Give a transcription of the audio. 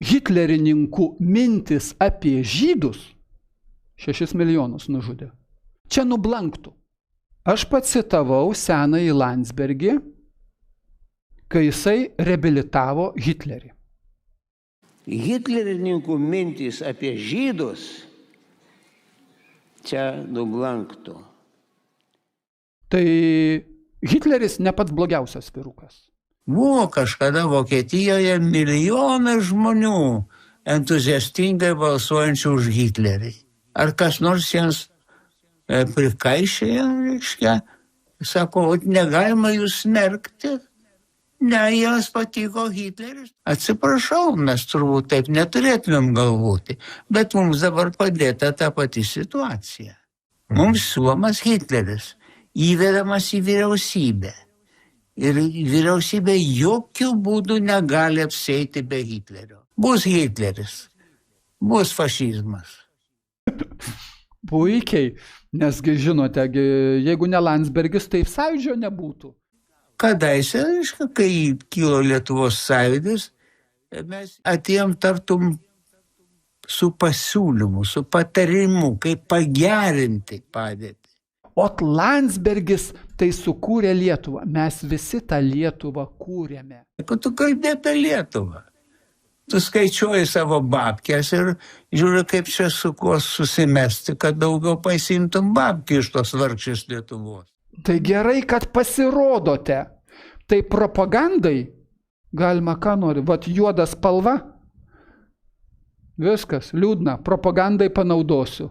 hitlerininkų mintis apie žydus 6 milijonus nužudė. Čia nublanktų. Aš pacitavau senąjį Landsbergį, kai jisai reabilitavo Hitlerį. Hitlerininkų mintis apie žydus čia nublanktų. Tai Hitleris ne pats blogiausias vyrukas. Buvo kažkada Vokietijoje milijonai žmonių entuziastingai balsuojančių už Hitlerį. Ar kas nors jiems prikaišėjo, reiškia, sako, negalima jūs smerkti, ne, jiems patiko Hitleris. Atsiprašau, mes turbūt taip neturėtumėm galvoti, bet mums dabar padėta ta pati situacija. Mums siūlomas Hitleris, įvedamas į vyriausybę. Ir vyriausybė jokių būdų negali apsieiti be Hitlerio. Bus Hitleris, bus fašizmas. Puikiai, nesgi žinote, jeigu ne Landsbergis, tai Sąjūdžio nebūtų. Kadaise, kai kilo Lietuvos sąjūdis, mes atėjom tartum su pasiūlymu, su patarimu, kaip pagerinti padėtį. Ot Landsbergis tai sukūrė Lietuvą. Mes visi tą Lietuvą kūrėme. Kad tu kalbė apie Lietuvą. Tu skaičiuoji savo babkės ir žiūri, kaip čia su kuo susimesti, kad daugiau pasimtum babkį iš tos vargšės Lietuvos. Tai gerai, kad pasirodote. Tai propagandai galima ką nori. Vat juoda spalva. Viskas, liūdna. Propagandai panaudosiu.